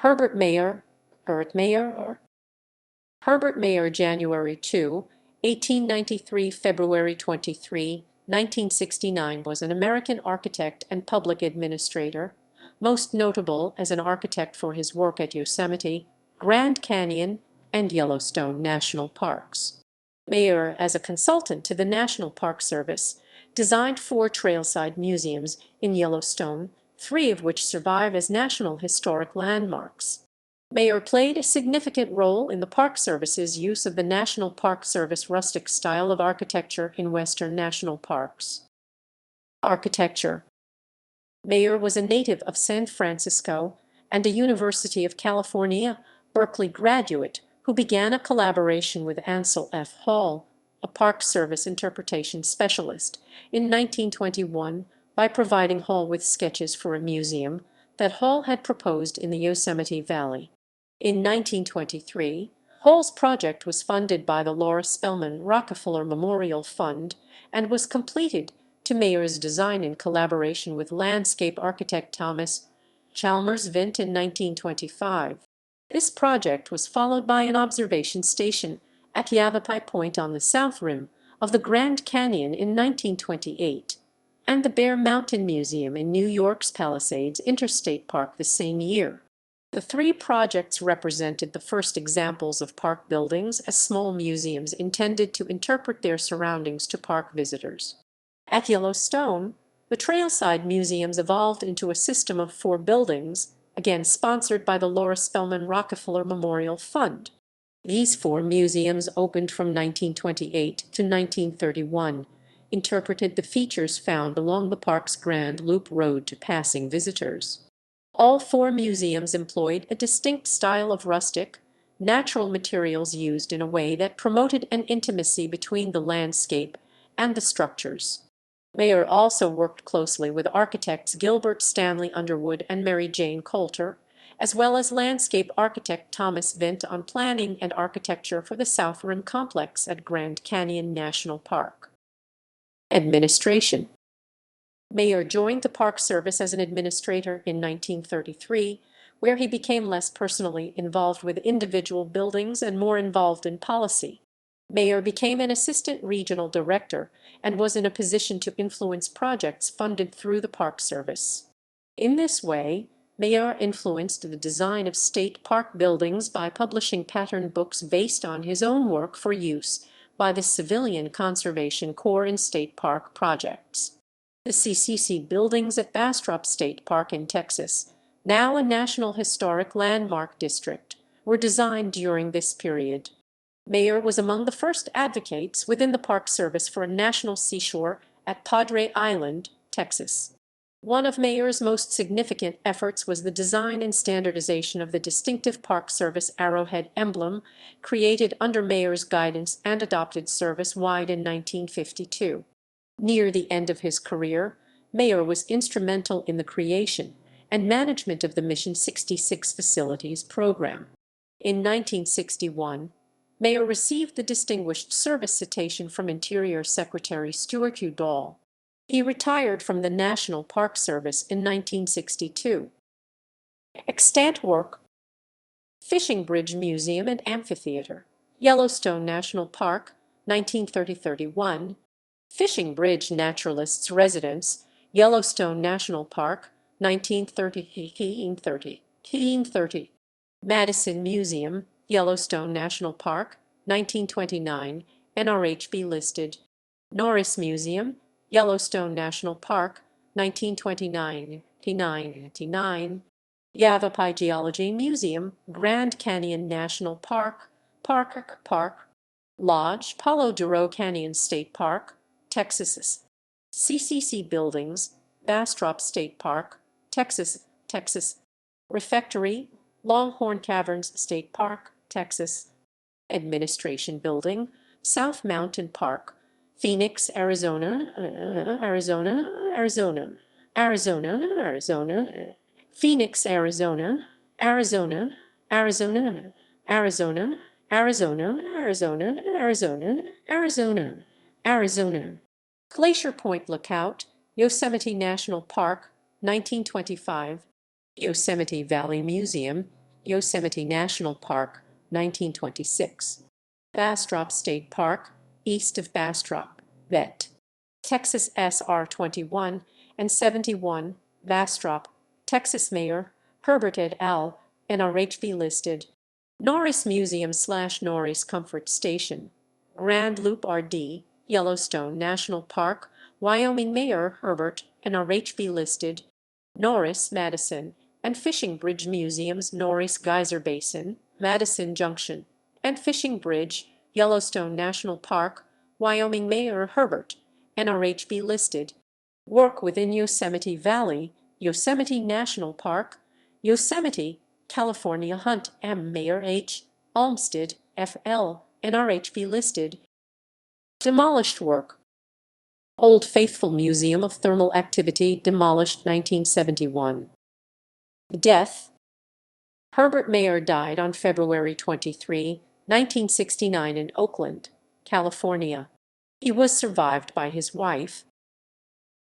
Herbert Maier, Herbert Maier, Herbert Maier, January 2, 1893, February 23, 1969, was an American architect and public administrator, most notable as an architect for his work at Yosemite, Grand Canyon, and Yellowstone national parks. Maier, as a consultant to the National Park Service, designed 4 trailside museums in Yellowstone, 3 of which survive as National Historic Landmarks. Maier played a significant role in the Park Service's use of the National Park Service rustic style of architecture in western national parks. Architecture. Maier was a native of San Francisco and a University of California, Berkeley graduate who began a collaboration with Ansel F. Hall, a Park Service interpretation specialist, in 1921 by providing Hall with sketches for a museum that Hall had proposed in the Yosemite Valley. In 1923, Hall's project was funded by the Laura Spelman Rockefeller Memorial Fund and was completed to Maier's design in collaboration with landscape architect Thomas Chalmers Vint in 1925. This project was followed by an observation station at Yavapai Point on the south rim of the Grand Canyon in 1928, and the Bear Mountain Museum in New York's Palisades Interstate Park the same year. The 3 projects represented the first examples of park buildings as small museums intended to interpret their surroundings to park visitors. At Yellowstone, the trailside museums evolved into a system of 4 buildings, again sponsored by the Laura Spelman Rockefeller Memorial Fund. These 4 museums opened from 1928 to 1931, interpreted the features found along the park's Grand Loop Road to passing visitors. All 4 museums employed a distinct style of rustic, natural materials used in a way that promoted an intimacy between the landscape and the structures. Maier also worked closely with architects Gilbert Stanley Underwood and Mary Jane Coulter, as well as landscape architect Thomas Vint on planning and architecture for the South Rim complex at Grand Canyon National Park. Administration. Maier joined the Park Service as an administrator in 1933, where he became less personally involved with individual buildings and more involved in policy. Maier became an assistant regional director and was in a position to influence projects funded through the Park Service. In this way, Maier influenced the design of state park buildings by publishing pattern books based on his own work for use by the Civilian Conservation Corps in state park projects. The CCC buildings at Bastrop State Park in Texas, now a National Historic Landmark District, were designed during this period. Maier was among the first advocates within the Park Service for a national seashore at Padre Island, Texas. One of Maier's most significant efforts was the design and standardization of the distinctive Park Service arrowhead emblem, created under Maier's guidance and adopted service-wide in 1952. Near the end of his career, Maier was instrumental in the creation and management of the Mission 66 Facilities Program. In 1961, Maier received the Distinguished Service Citation from Interior Secretary Stuart Udall. He retired from the National Park Service in 1962. Extant work. Fishing Bridge Museum and Amphitheater, Yellowstone National Park, 1930-31. Fishing Bridge Naturalists' Residence, Yellowstone National Park, 1930. Madison Museum, Yellowstone National Park, 1929, NRHB listed. Norris Museum, Yellowstone National Park, 1929. Yavapai Geology Museum, Grand Canyon National Park, Park. Lodge, Palo Duro Canyon State Park, Texas. CCC Buildings, Bastrop State Park, Texas. Refectory, Longhorn Caverns State Park, Texas. Administration Building, South Mountain Park, Phoenix, Arizona. Phoenix, Arizona. Arizona. Glacier Point Lookout, Yosemite National Park, 1925. Yosemite Valley Museum, Yosemite National Park, 1926. Bastrop State Park, east of Bastrop, Vet. Texas SR 21 and 71, Bastrop, Texas Mayor, Herbert et al., NRHV listed. Norris Museum/Norris Comfort Station, Grand Loop RD, Yellowstone National Park, Wyoming Mayor Herbert, NRHV listed. Norris, Madison, and Fishing Bridge Museums, Norris Geyser Basin, Madison Junction, and Fishing Bridge, Yellowstone National Park, Wyoming Mayor Herbert, NRHV listed. Work within Yosemite Valley, Yosemite National Park, Yosemite, California Hunt M. Mayor H. Olmsted, FL, NRHV listed. Demolished work. Old Faithful Museum of Thermal Activity, demolished 1971. Death. Herbert Maier died on February 23, 1969 in Oakland, California. He was survived by his wife,